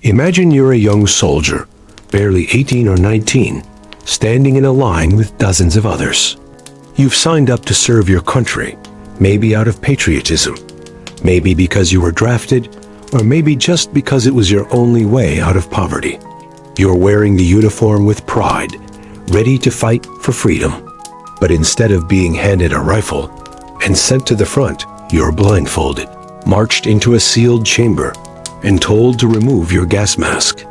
Imagine you're a young soldier, barely 18 or 19, standing in a line with dozens of others. You've signed up to serve your country, maybe out of patriotism, maybe because you were drafted, or maybe just because it was your only way out of poverty. You're wearing the uniform with pride, ready to fight for freedom. But instead of being handed a rifle and sent to the front, you're blindfolded, marched into a sealed chamber, and told to remove your gas mask.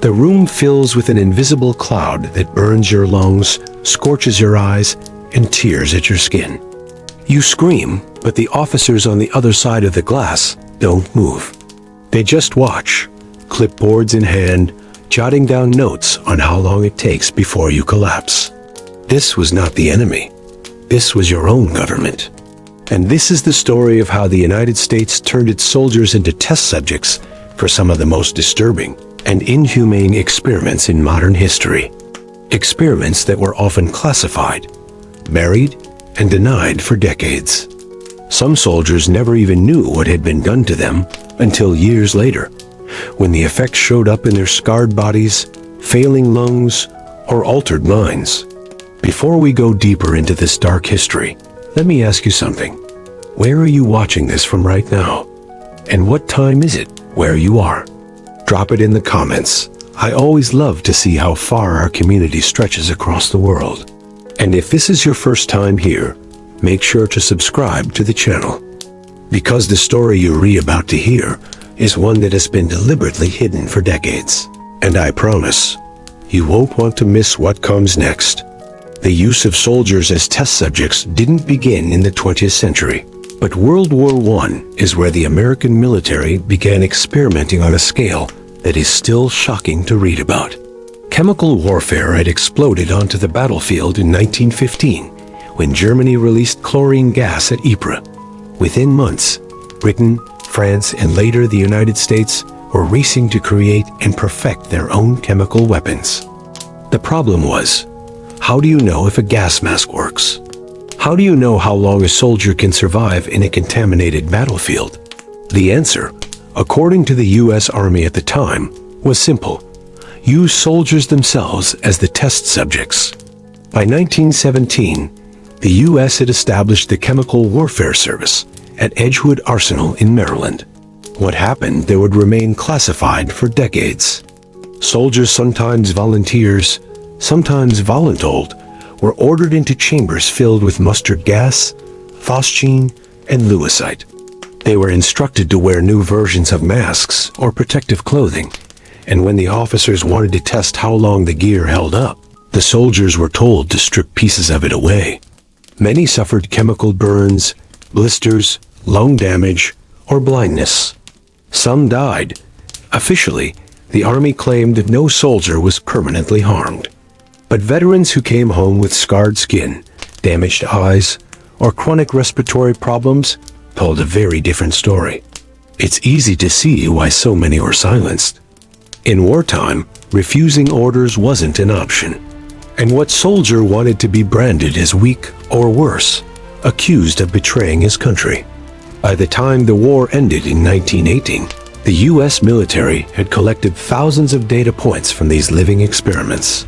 The room fills with an invisible cloud that burns your lungs, scorches your eyes, and tears at your skin. You scream, but the officers on the other side of the glass don't move. They just watch, clipboards in hand, jotting down notes on how long it takes before you collapse. This was not the enemy. This was your own government. And this is the story of how the United States turned its soldiers into test subjects for some of the most disturbing and inhumane experiments in modern history. Experiments that were often classified, buried, and denied for decades. Some soldiers never even knew what had been done to them until years later, when the effects showed up in their scarred bodies, failing lungs, or altered minds. Before we go deeper into this dark history, let me ask you something. Where are you watching this from right now? And what time is it where you are? Drop it in the comments. I always love to see how far our community stretches across the world. And if this is your first time here, make sure to subscribe to the channel. Because the story you're about to hear is one that has been deliberately hidden for decades. And I promise, you won't want to miss what comes next. The use of soldiers as test subjects didn't begin in the 20th century, but World War I is where the American military began experimenting on a scale that is still shocking to read about. Chemical warfare had exploded onto the battlefield in 1915, when Germany released chlorine gas at Ypres. Within months, Britain, France, and later the United States were racing to create and perfect their own chemical weapons. The problem was, how do you know if a gas mask works? How do you know how long a soldier can survive in a contaminated battlefield? The answer, according to the U.S. Army at the time, was simple. Use soldiers themselves as the test subjects. By 1917, the U.S. had established the Chemical Warfare Service at Edgewood Arsenal in Maryland. What happened there would remain classified for decades. Soldiers, sometimes volunteers, sometimes voluntold, were ordered into chambers filled with mustard gas, phosgene, and lewisite. They were instructed to wear new versions of masks or protective clothing, and when the officers wanted to test how long the gear held up, the soldiers were told to strip pieces of it away. Many suffered chemical burns, blisters, lung damage, or blindness. Some died. Officially, the Army claimed no soldier was permanently harmed. But veterans who came home with scarred skin, damaged eyes, or chronic respiratory problems told a very different story. It's easy to see why so many were silenced. In wartime, refusing orders wasn't an option. And what soldier wanted to be branded as weak or worse, accused of betraying his country? By the time the war ended in 1918, the U.S. military had collected thousands of data points from these living experiments.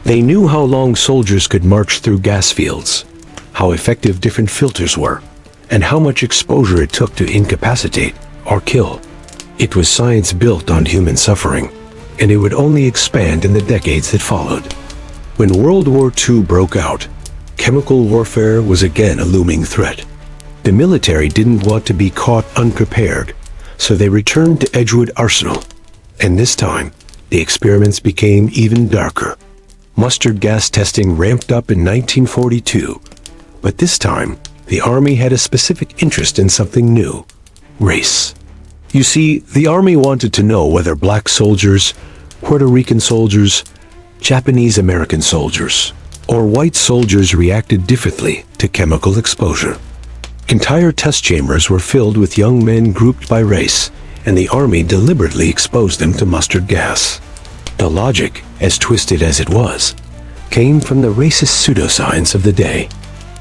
They knew how long soldiers could march through gas fields, how effective different filters were, and how much exposure it took to incapacitate or kill. It was science built on human suffering, and it would only expand in the decades that followed. When World War II broke out, chemical warfare was again a looming threat. The military didn't want to be caught unprepared, so they returned to Edgewood Arsenal, and this time, the experiments became even darker. Mustard gas testing ramped up in 1942, but this time, the Army had a specific interest in something new: race. You see, the Army wanted to know whether black soldiers, Puerto Rican soldiers, Japanese American soldiers, or white soldiers reacted differently to chemical exposure. Entire test chambers were filled with young men grouped by race, and the Army deliberately exposed them to mustard gas. The logic, as twisted as it was, came from the racist pseudoscience of the day.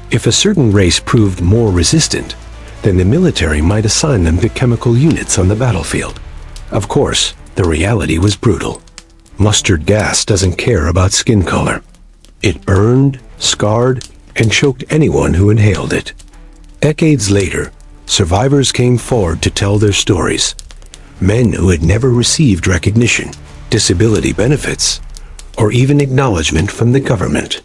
If a certain race proved more resistant, then the military might assign them to chemical units on the battlefield. Of course, the reality was brutal. Mustard gas doesn't care about skin color. It burned, scarred, and choked anyone who inhaled it. Decades later, survivors came forward to tell their stories. Men who had never received recognition, disability benefits, or even acknowledgement from the government.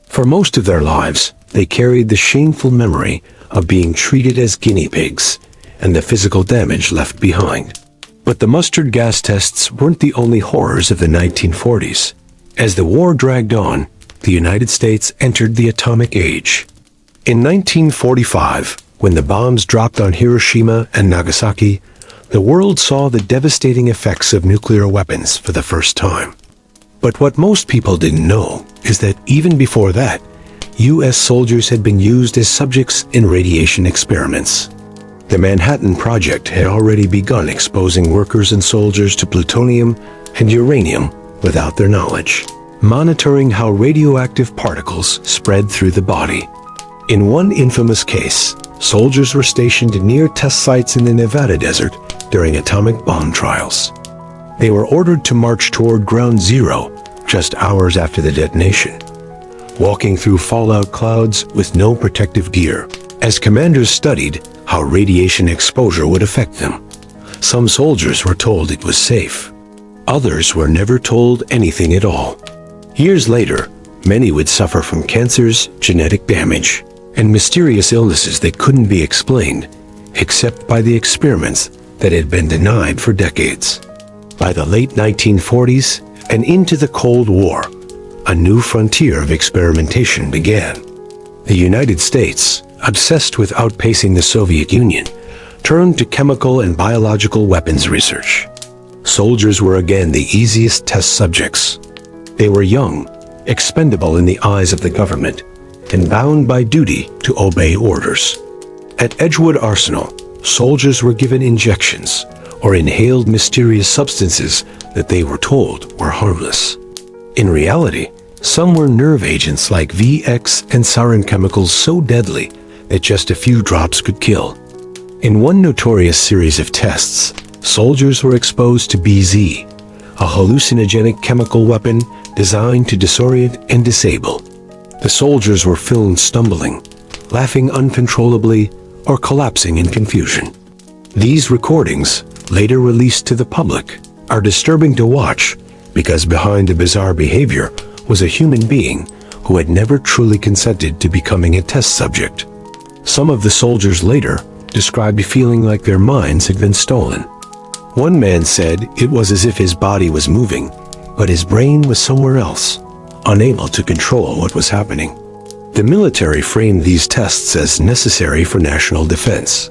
For most of their lives, they carried the shameful memory of being treated as guinea pigs and the physical damage left behind. But the mustard gas tests weren't the only horrors of the 1940s. As the war dragged on, the United States entered the atomic age. In 1945, when the bombs dropped on Hiroshima and Nagasaki, the world saw the devastating effects of nuclear weapons for the first time. But what most people didn't know is that even before that, U.S. soldiers had been used as subjects in radiation experiments. The Manhattan Project had already begun exposing workers and soldiers to plutonium and uranium without their knowledge, monitoring how radioactive particles spread through the body. In one infamous case, soldiers were stationed near test sites in the Nevada desert during atomic bomb trials. They were ordered to march toward Ground Zero just hours after the detonation, walking through fallout clouds with no protective gear, as commanders studied how radiation exposure would affect them. Some soldiers were told it was safe. Others were never told anything at all. Years later, many would suffer from cancers, genetic damage, and mysterious illnesses that couldn't be explained, except by the experiments that had been denied for decades. By the late 1940s and into the Cold War, a new frontier of experimentation began. The United States, obsessed with outpacing the Soviet Union, turned to chemical and biological weapons research. Soldiers were again the easiest test subjects. They were young, expendable in the eyes of the government, and bound by duty to obey orders. At Edgewood Arsenal, soldiers were given injections or inhaled mysterious substances that they were told were harmless. In reality, some were nerve agents like VX and Sarin chemicals so deadly that just a few drops could kill. In one notorious series of tests, soldiers were exposed to BZ, a hallucinogenic chemical weapon designed to disorient and disable. The soldiers were filmed stumbling, laughing uncontrollably, or collapsing in confusion. These recordings, later released to the public, are disturbing to watch because behind the bizarre behavior was a human being who had never truly consented to becoming a test subject. Some of the soldiers later described feeling like their minds had been stolen. One man said it was as if his body was moving, but his brain was somewhere else, unable to control what was happening. The military framed these tests as necessary for national defense.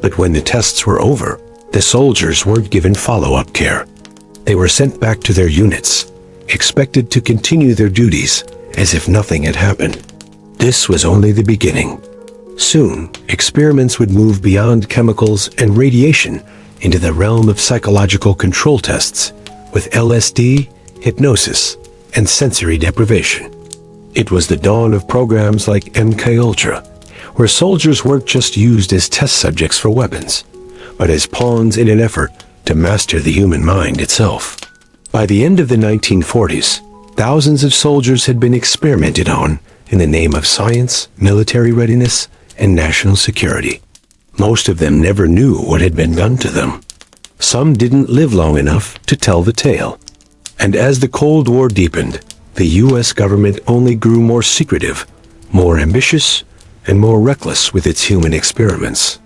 But when the tests were over, the soldiers weren't given follow-up care. They were sent back to their units, expected to continue their duties as if nothing had happened. This was only the beginning. Soon, experiments would move beyond chemicals and radiation into the realm of psychological control tests with LSD, hypnosis, and sensory deprivation. It was the dawn of programs like MKUltra, where soldiers weren't just used as test subjects for weapons, but as pawns in an effort to master the human mind itself. By the end of the 1940s, thousands of soldiers had been experimented on in the name of science, military readiness, and national security. Most of them never knew what had been done to them. Some didn't live long enough to tell the tale. And as the Cold War deepened, the U.S. government only grew more secretive, more ambitious, and more reckless with its human experiments.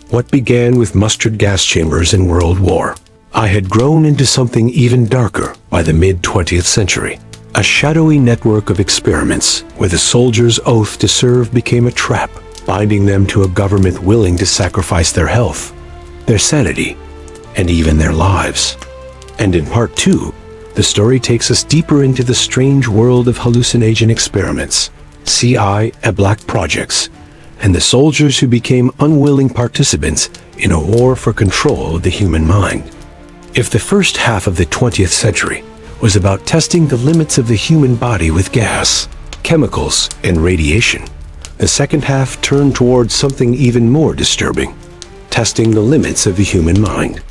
What began with mustard gas chambers in World War I had grown into something even darker by the mid-20th century. A shadowy network of experiments where the soldier's oath to serve became a trap, binding them to a government willing to sacrifice their health, their sanity, and even their lives. And in part 2, the story takes us deeper into the strange world of hallucinogen experiments, CI and black projects, and the soldiers who became unwilling participants in a war for control of the human mind. If the first half of the 20th century was about testing the limits of the human body with gas, chemicals, and radiation, the second half turned towards something even more disturbing, testing the limits of the human mind.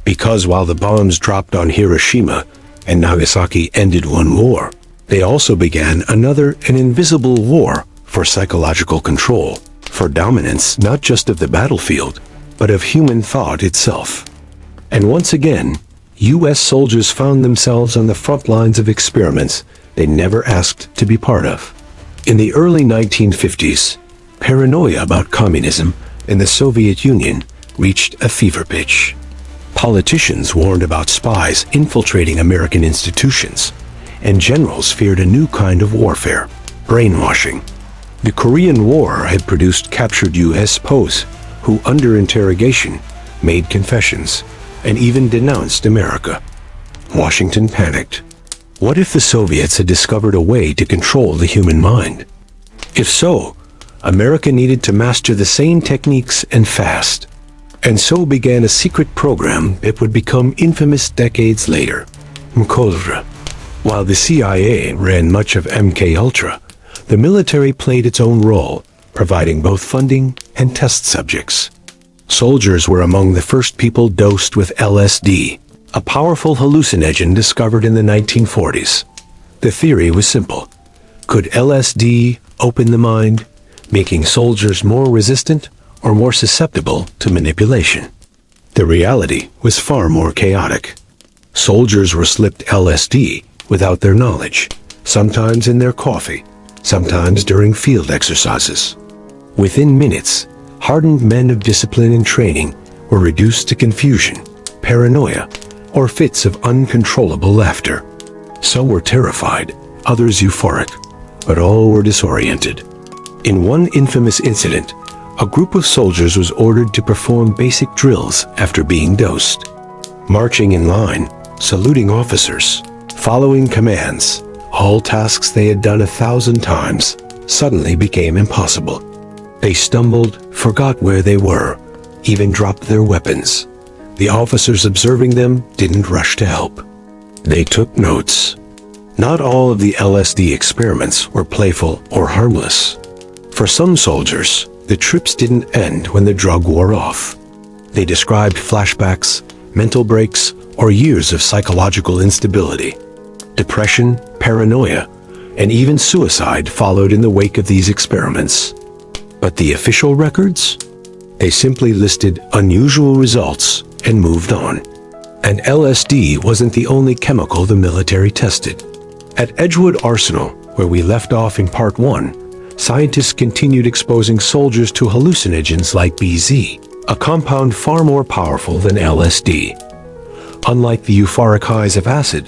Because while the bombs dropped on Hiroshima and Nagasaki ended one war, they also began another, an invisible war for psychological control, for dominance not just of the battlefield, but of human thought itself. And once again, U.S. soldiers found themselves on the front lines of experiments they never asked to be part of. In the early 1950s, paranoia about communism in the Soviet Union reached a fever pitch. Politicians warned about spies infiltrating American institutions, and generals feared a new kind of warfare, brainwashing. The Korean War had produced captured U.S. POs who, under interrogation, made confessions and even denounced America. Washington panicked. What if the Soviets had discovered a way to control the human mind? If so, America needed to master the same techniques and fast. And so began a secret program that would become infamous decades later, MKUltra. While the CIA ran much of MKUltra, the military played its own role, providing both funding and test subjects. Soldiers were among the first people dosed with LSD, a powerful hallucinogen discovered in the 1940s. The theory was simple. Could LSD open the mind, making soldiers more resistant or more susceptible to manipulation? The reality was far more chaotic. Soldiers were slipped LSD without their knowledge, sometimes in their coffee, sometimes during field exercises. Within minutes, hardened men of discipline and training were reduced to confusion, paranoia, or fits of uncontrollable laughter. Some were terrified, others euphoric, but all were disoriented. In one infamous incident, a group of soldiers was ordered to perform basic drills after being dosed. Marching in line, saluting officers, following commands, all tasks they had done 1,000 times, suddenly became impossible. They stumbled, forgot where they were, even dropped their weapons. The officers observing them didn't rush to help. They took notes. Not all of the LSD experiments were playful or harmless. For some soldiers, the trips didn't end when the drug wore off. They described flashbacks, mental breaks, or years of psychological instability. Depression, paranoia, and even suicide followed in the wake of these experiments. But the official records? They simply listed unusual results and moved on. And LSD wasn't the only chemical the military tested. At Edgewood Arsenal, where we left off in Part 1, scientists continued exposing soldiers to hallucinogens like BZ, a compound far more powerful than LSD. Unlike the euphoric highs of acid,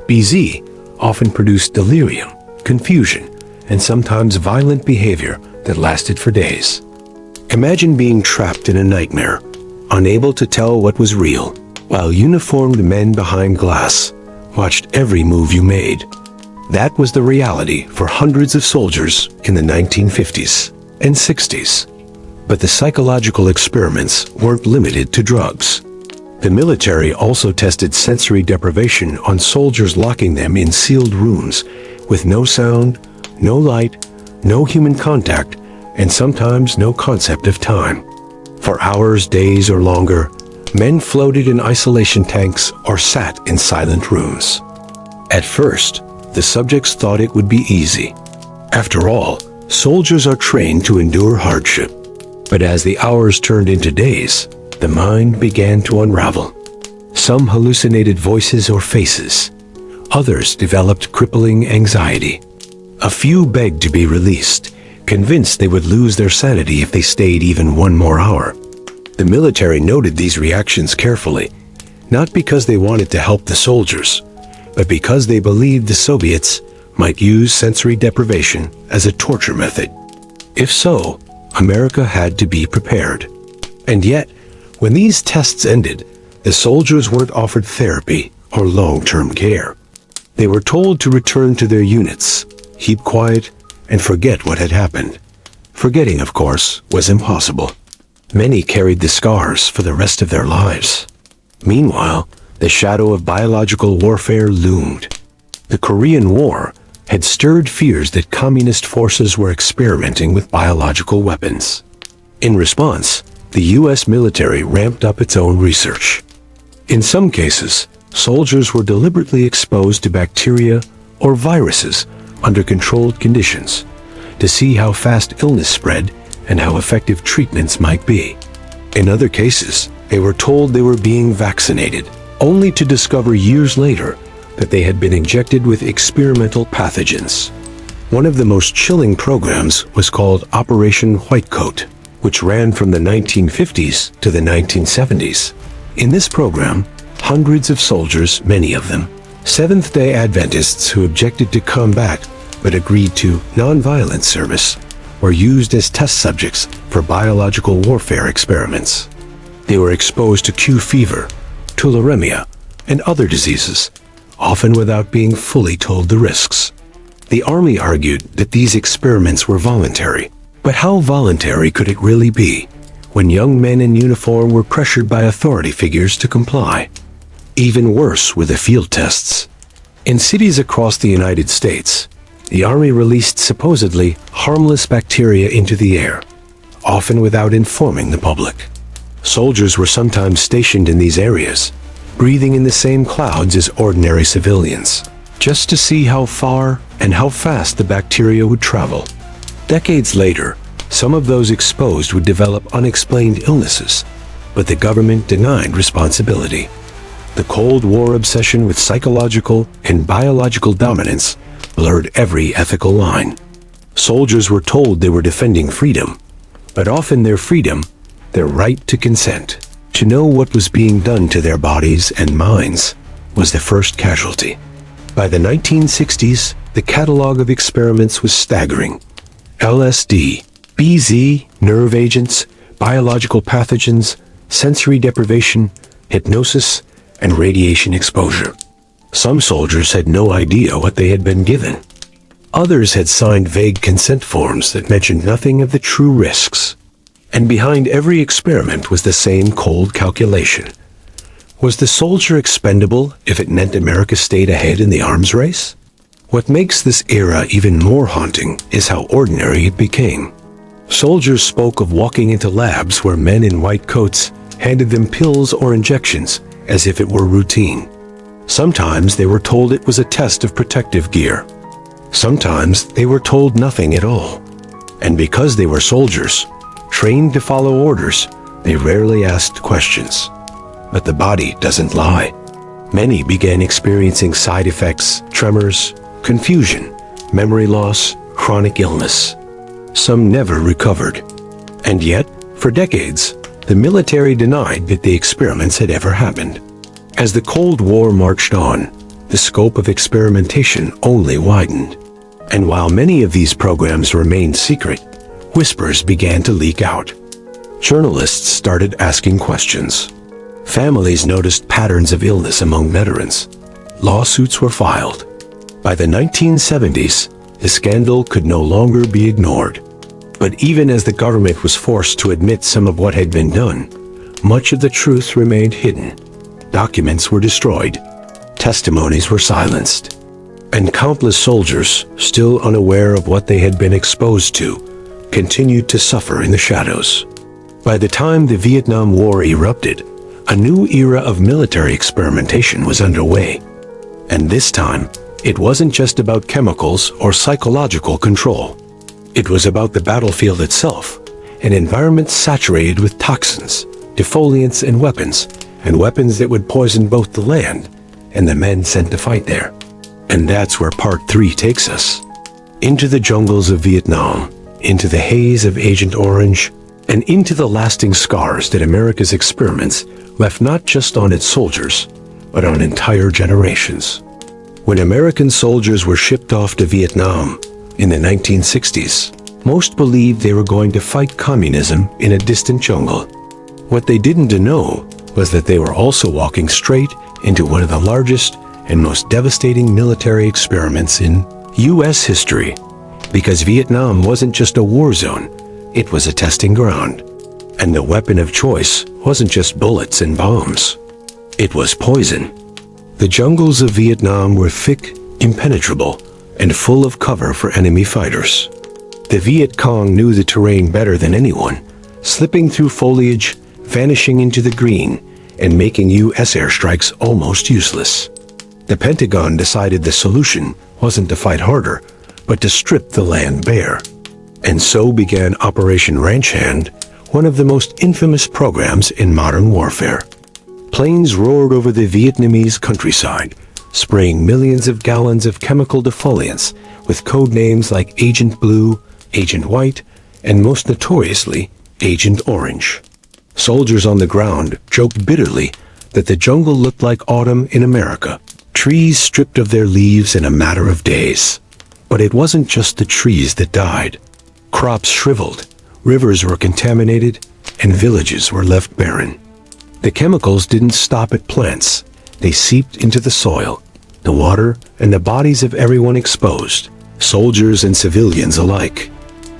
BZ often produced delirium, confusion, and sometimes violent behavior that lasted for days. Imagine being trapped in a nightmare, unable to tell what was real, while uniformed men behind glass watched every move you made. That was the reality for hundreds of soldiers in the 1950s and 60s. But the psychological experiments weren't limited to drugs. The military also tested sensory deprivation on soldiers, locking them in sealed rooms with no sound, no light, no human contact, and sometimes no concept of time. For hours, days, or longer, men floated in isolation tanks or sat in silent rooms. At first, the subjects thought it would be easy. After all, soldiers are trained to endure hardship. But as the hours turned into days, the mind began to unravel. Some hallucinated voices or faces. Others developed crippling anxiety. A few begged to be released, convinced they would lose their sanity if they stayed even one more hour. The military noted these reactions carefully, not because they wanted to help the soldiers, but because they believed the Soviets might use sensory deprivation as a torture method. If so, America had to be prepared. And yet, when these tests ended, the soldiers weren't offered therapy or long-term care. They were told to return to their units, keep quiet, and forget what had happened. Forgetting, of course, was impossible. Many carried the scars for the rest of their lives. Meanwhile, the shadow of biological warfare loomed. The Korean War had stirred fears that communist forces were experimenting with biological weapons. In response, the U.S. military ramped up its own research. In some cases, soldiers were deliberately exposed to bacteria or viruses under controlled conditions to see how fast illness spread and how effective treatments might be. In other cases, they were told they were being vaccinated, only to discover years later that they had been injected with experimental pathogens. One of the most chilling programs was called Operation Whitecoat, which ran from the 1950s to the 1970s. In this program, hundreds of soldiers, many of them Seventh-day Adventists who objected to combat but agreed to nonviolent service, were used as test subjects for biological warfare experiments. They were exposed to Q fever, tularemia, and other diseases, often without being fully told the risks. The Army argued that these experiments were voluntary, but how voluntary could it really be when young men in uniform were pressured by authority figures to comply? Even worse were the field tests. In cities across the United States, the Army released supposedly harmless bacteria into the air, often without informing the public. Soldiers were sometimes stationed in these areas, breathing in the same clouds as ordinary civilians, just to see how far and how fast the bacteria would travel. Decades later, some of those exposed would develop unexplained illnesses, but the government denied responsibility. The Cold War obsession with psychological and biological dominance blurred every ethical line. Soldiers were told they were defending freedom, but often their freedom, their right to consent, to know what was being done to their bodies and minds, was the first casualty. By the 1960s, the catalog of experiments was staggering. LSD, BZ, nerve agents, biological pathogens, sensory deprivation, hypnosis, and radiation exposure. Some soldiers had no idea what they had been given. Others had signed vague consent forms that mentioned nothing of the true risks. And behind every experiment was the same cold calculation. Was the soldier expendable if it meant America stayed ahead in the arms race? What makes this era even more haunting is how ordinary it became. Soldiers spoke of walking into labs where men in white coats handed them pills or injections as if it were routine. Sometimes they were told it was a test of protective gear. Sometimes they were told nothing at all. And because they were soldiers, trained to follow orders, they rarely asked questions. But the body doesn't lie. Many began experiencing side effects, tremors, confusion, memory loss, chronic illness. Some never recovered. And yet, for decades, the military denied that the experiments had ever happened. As the Cold War marched on, the scope of experimentation only widened. And while many of these programs remained secret, whispers began to leak out. Journalists started asking questions. Families noticed patterns of illness among veterans. Lawsuits were filed. By the 1970s, the scandal could no longer be ignored. But even as the government was forced to admit some of what had been done, much of the truth remained hidden. Documents were destroyed. Testimonies were silenced. And countless soldiers, still unaware of what they had been exposed to, continued to suffer in the shadows. By the time the Vietnam War erupted, a new era of military experimentation was underway. And this time, it wasn't just about chemicals or psychological control. It was about the battlefield itself, an environment saturated with toxins, defoliants, and weapons that would poison both the land and the men sent to fight there. And that's where Part 3 takes us. Into the jungles of Vietnam, into the haze of Agent Orange, and into the lasting scars that America's experiments left not just on its soldiers, but on entire generations. When American soldiers were shipped off to Vietnam in the 1960s, most believed they were going to fight communism in a distant jungle. What they didn't know was that they were also walking straight into one of the largest and most devastating military experiments in U.S. history. Because Vietnam wasn't just a war zone, it was a testing ground. And the weapon of choice wasn't just bullets and bombs. It was poison. The jungles of Vietnam were thick, impenetrable, and full of cover for enemy fighters. The Viet Cong knew the terrain better than anyone, slipping through foliage, vanishing into the green, and making U.S. airstrikes almost useless. The Pentagon decided the solution wasn't to fight harder, but to strip the land bare. And so began Operation Ranch Hand, one of the most infamous programs in modern warfare. Planes roared over the Vietnamese countryside, spraying millions of gallons of chemical defoliants with code names like Agent Blue, Agent White, and most notoriously, Agent Orange. Soldiers on the ground joked bitterly that the jungle looked like autumn in America, trees stripped of their leaves in a matter of days. But it wasn't just the trees that died. Crops shriveled, rivers were contaminated, and villages were left barren. The chemicals didn't stop at plants. They seeped into the soil, the water, and the bodies of everyone exposed, soldiers and civilians alike.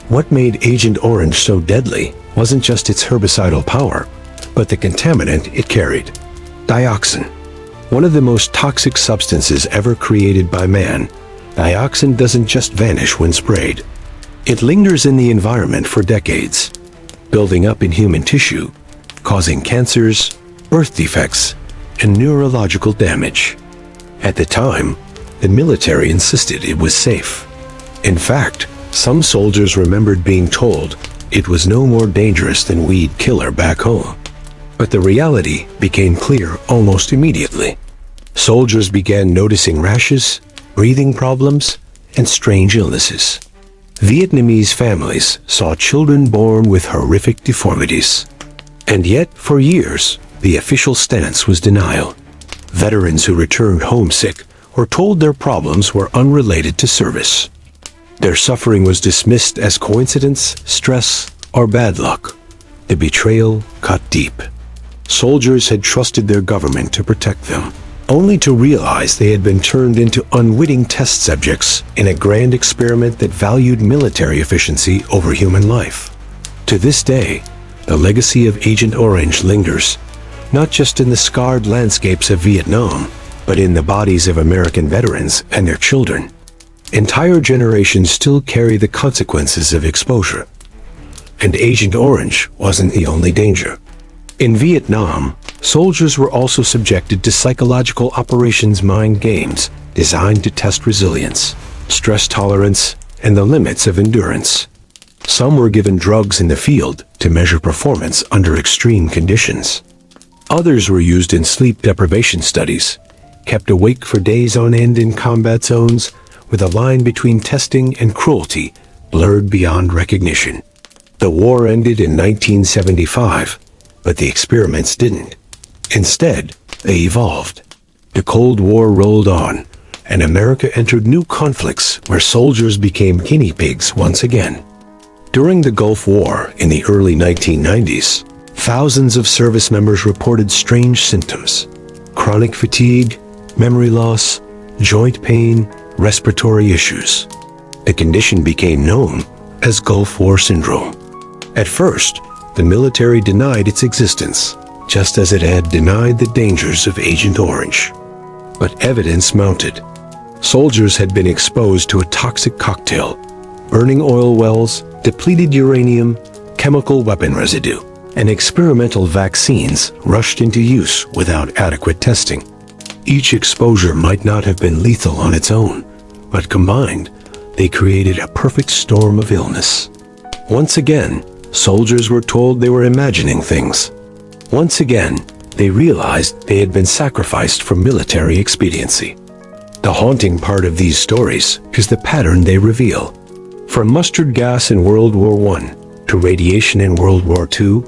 What made Agent Orange so deadly wasn't just its herbicidal power, but the contaminant it carried. Dioxin. One of the most toxic substances ever created by man, dioxin doesn't just vanish when sprayed. It lingers in the environment for decades, building up in human tissue, causing cancers, birth defects, and neurological damage. At the time, the military insisted it was safe. In fact, some soldiers remembered being told it was no more dangerous than weed killer back home. But the reality became clear almost immediately. Soldiers began noticing rashes, breathing problems, and strange illnesses. Vietnamese families saw children born with horrific deformities. And yet, for years, the official stance was denial. Veterans who returned homesick were told their problems were unrelated to service. Their suffering was dismissed as coincidence, stress, or bad luck. The betrayal cut deep. Soldiers had trusted their government to protect them, only to realize they had been turned into unwitting test subjects in a grand experiment that valued military efficiency over human life. To this day, the legacy of Agent Orange lingers, not just in the scarred landscapes of Vietnam, but in the bodies of American veterans and their children. Entire generations still carry the consequences of exposure. And Agent Orange wasn't the only danger. In Vietnam, soldiers were also subjected to psychological operations mind games designed to test resilience, stress tolerance, and the limits of endurance. Some were given drugs in the field to measure performance under extreme conditions. Others were used in sleep deprivation studies, kept awake for days on end in combat zones, with a line between testing and cruelty blurred beyond recognition. The war ended in 1975, but the experiments didn't. Instead, they evolved. The Cold War rolled on, and America entered new conflicts where soldiers became guinea pigs once again. During the Gulf War in the early 1990s, thousands of service members reported strange symptoms: chronic fatigue, memory loss, joint pain, respiratory issues. The condition became known as Gulf War Syndrome. At first, the military denied its existence, just as it had denied the dangers of Agent Orange. But evidence mounted. Soldiers had been exposed to a toxic cocktail: burning oil wells, depleted uranium, chemical weapon residue, and experimental vaccines rushed into use without adequate testing. Each exposure might not have been lethal on its own, but combined, they created a perfect storm of illness. Once again, soldiers were told they were imagining things. Once again, they realized they had been sacrificed for military expediency. The haunting part of these stories is the pattern they reveal. From mustard gas in World War I, to radiation in World War II,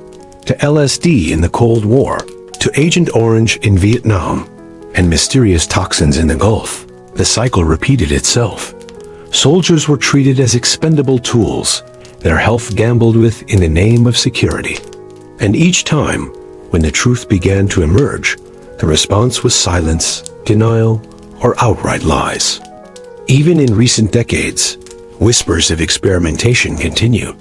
to LSD in the Cold War, to Agent Orange in Vietnam, and mysterious toxins in the Gulf, the cycle repeated itself. Soldiers were treated as expendable tools, their health gambled with in the name of security. And each time, when the truth began to emerge, the response was silence, denial, or outright lies. Even in recent decades, whispers of experimentation continue.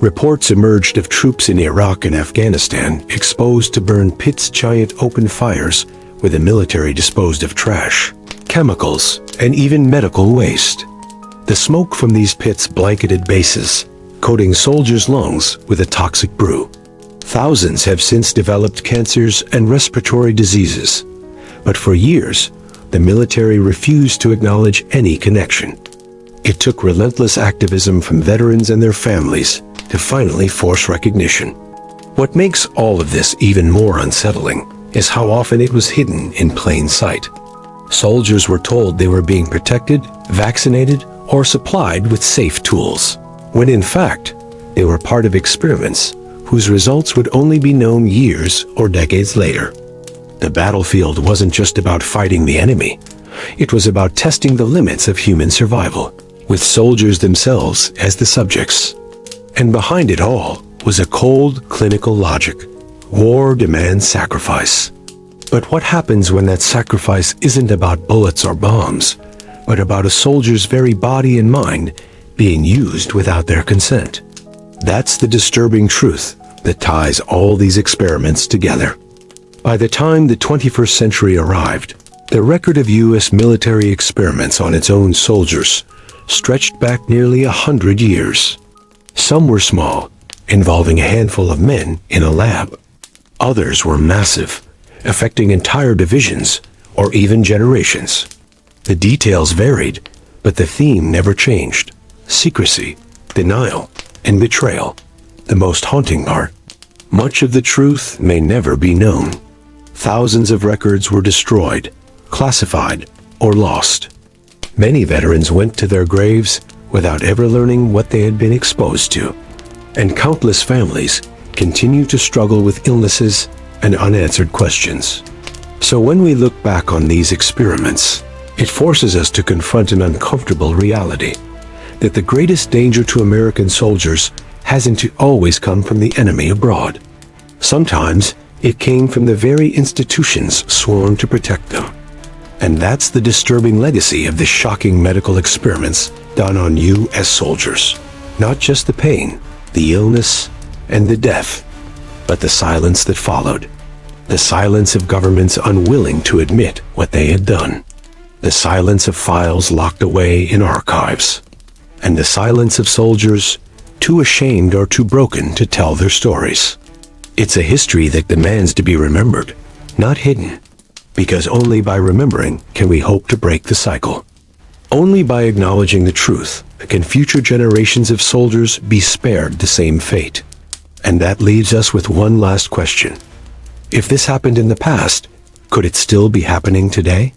Reports emerged of troops in Iraq and Afghanistan exposed to burn pits, giant open fires where the military disposed of trash, chemicals, and even medical waste. The smoke from these pits blanketed bases, coating soldiers' lungs with a toxic brew. Thousands have since developed cancers and respiratory diseases, but for years, the military refused to acknowledge any connection. It took relentless activism from veterans and their families to finally force recognition. What makes all of this even more unsettling is how often it was hidden in plain sight. Soldiers were told they were being protected, vaccinated, or supplied with safe tools, when in fact, they were part of experiments whose results would only be known years or decades later. The battlefield wasn't just about fighting the enemy. It was about testing the limits of human survival, with soldiers themselves as the subjects. And behind it all was a cold, clinical logic. War demands sacrifice. But what happens when that sacrifice isn't about bullets or bombs, but about a soldier's very body and mind being used without their consent? That's the disturbing truth that ties all these experiments together. By the time the 21st century arrived, the record of U.S. military experiments on its own soldiers stretched back nearly 100 years. Some were small, involving a handful of men in a lab. Others were massive, affecting entire divisions or even generations. The details varied, but the theme never changed: secrecy, denial, and betrayal. The most haunting part: much of the truth may never be known. Thousands of records were destroyed, classified, or lost. Many veterans went to their graves without ever learning what they had been exposed to. And countless families continue to struggle with illnesses and unanswered questions. So when we look back on these experiments, it forces us to confront an uncomfortable reality: that the greatest danger to American soldiers hasn't always come from the enemy abroad. Sometimes it came from the very institutions sworn to protect them. And that's the disturbing legacy of the shocking medical experiments done on you as soldiers. Not just the pain, the illness, and the death, but the silence that followed. The silence of governments unwilling to admit what they had done. The silence of files locked away in archives. And the silence of soldiers too ashamed or too broken to tell their stories. It's a history that demands to be remembered, not hidden. Because only by remembering can we hope to break the cycle. Only by acknowledging the truth can future generations of soldiers be spared the same fate. And that leaves us with one last question. If this happened in the past, could it still be happening today?